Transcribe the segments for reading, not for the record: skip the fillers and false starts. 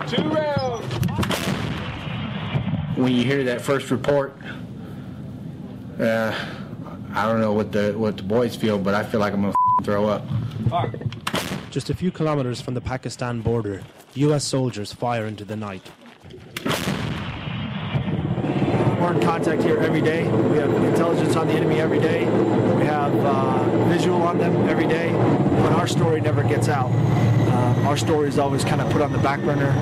2 rounds. When you hear that first report, I don't know what the boys feel, but I feel like I'm gonna throw up. Just a few kilometers from the Pakistan border, US soldiers fire into the night. We're in contact here every day. We have intelligence on the enemy every day. We have visual on them every day. But our story never gets out. Our story is always kind of put on the back burner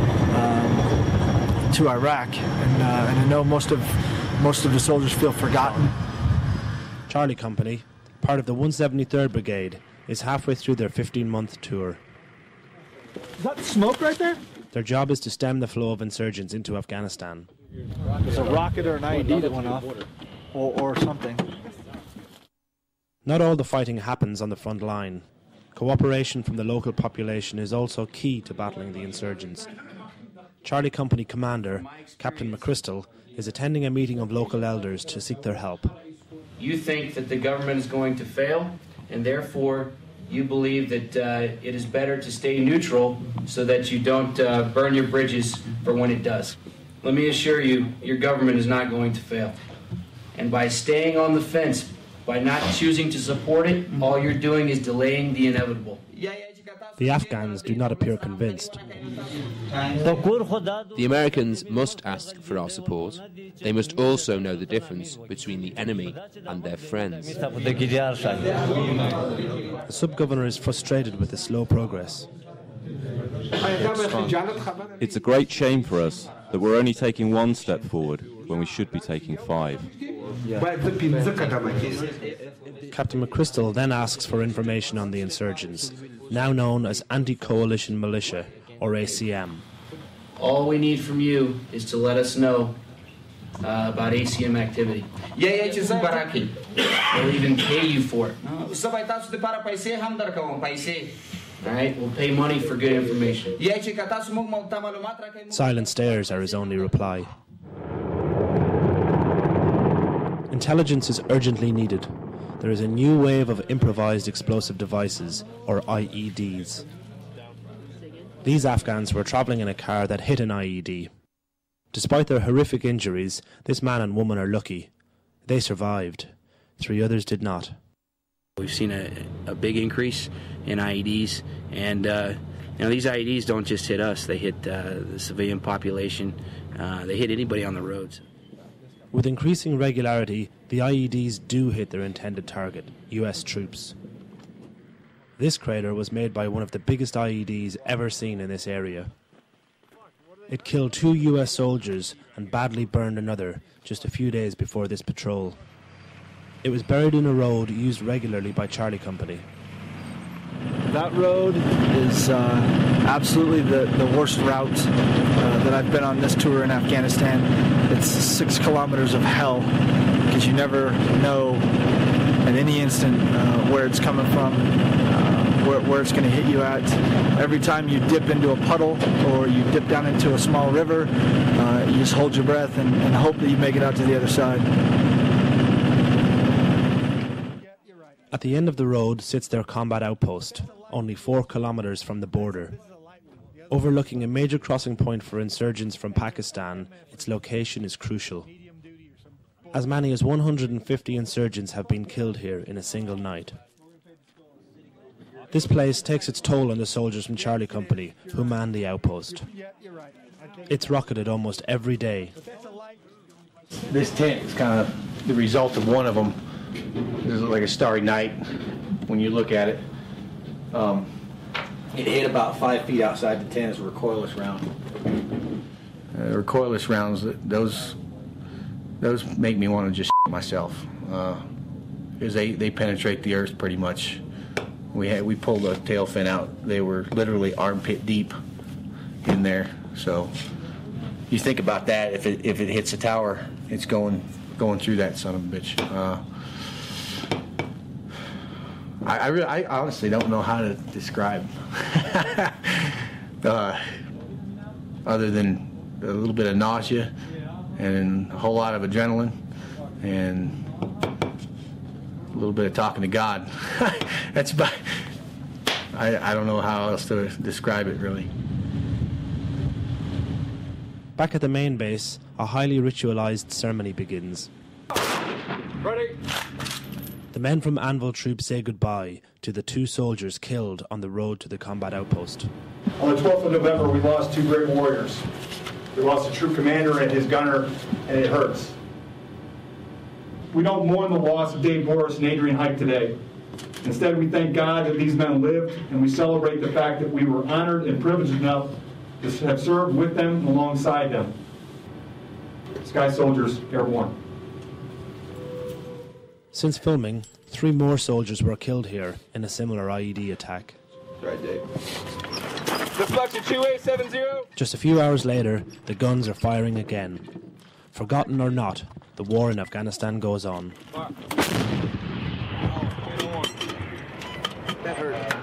to Iraq. And I know most of the soldiers feel forgotten. Charlie Company, part of the 173rd Brigade, is halfway through their 15-month tour. Is that smoke right there? Their job is to stem the flow of insurgents into Afghanistan. There's a rocket or an IED that went off, or something. Not all the fighting happens on the front line. Cooperation from the local population is also key to battling the insurgents. Charlie Company Commander, Captain McChrystal, is attending a meeting of local elders to seek their help. You think that the government is going to fail, and therefore you believe that it is better to stay neutral so that you don't burn your bridges for when it does. Let me assure you, your government is not going to fail. And by staying on the fence, by not choosing to support it, all you're doing is delaying the inevitable. The Afghans do not appear convinced. The Americans must ask for our support. They must also know the difference between the enemy and their friends. The sub-governor is frustrated with the slow progress. It's a great shame for us that we're only taking one step forward when we should be taking 5. Captain McChrystal then asks for information on the insurgents, now known as Anti-Coalition Militia, or ACM. All we need from you is to let us know about ACM activity. We'll even pay you for it. All right, we'll pay money for good information. Silent stares are his only reply. Intelligence is urgently needed. There is a new wave of improvised explosive devices, or IEDs. These Afghans were travelling in a car that hit an IED. Despite their horrific injuries, this man and woman are lucky. They survived. 3 others did not. We've seen a big increase in IEDs, and these IEDs don't just hit us. They hit the civilian population. They hit anybody on the roads. With increasing regularity, the IEDs do hit their intended target, US troops. This crater was made by one of the biggest IEDs ever seen in this area. It killed 2 US soldiers and badly burned another just a few days before this patrol. It was buried in a road used regularly by Charlie Company. That road is absolutely the worst route that I've been on this tour in Afghanistan. It's 6 kilometers of hell because you never know at any instant where it's coming from, where it's going to hit you at. Every time you dip into a puddle or you dip down into a small river, you just hold your breath and hope that you make it out to the other side. At the end of the road sits their combat outpost, only 4 kilometers from the border. Overlooking a major crossing point for insurgents from Pakistan, its location is crucial. As many as 150 insurgents have been killed here in a single night. This place takes its toll on the soldiers from Charlie Company, who man the outpost. It's rocketed almost every day. This tent is kind of the result of one of them. This is like a starry night when you look at it. It hit about 5 feet outside the tent as a recoilless round. Recoilless rounds, those make me want to just myself. Because they penetrate the earth pretty much. We pulled a tail fin out. They were literally armpit deep in there. So you think about that. If it hits a tower, it's going through that son of a bitch. I honestly don't know how to describe other than a little bit of nausea and a whole lot of adrenaline and a little bit of talking to God. That's about. I don't know how else to describe it, really. Back at the main base, a highly ritualized ceremony begins. Ready? The men from Anvil Troop say goodbye to the 2 soldiers killed on the road to the combat outpost. On the 12th of November, we lost 2 great warriors. We lost a troop commander and his gunner, and it hurts. We don't mourn the loss of Dave Morris and Adrian Hike today. Instead, we thank God that these men lived, and we celebrate the fact that we were honored and privileged enough to have served with them and alongside them. Sky Soldiers, Airborne. Since filming, 3 more soldiers were killed here in a similar IED attack. Right, Dave. Deflection 2870. Just a few hours later, the guns are firing again. Forgotten or not, the war in Afghanistan goes on. That hurt.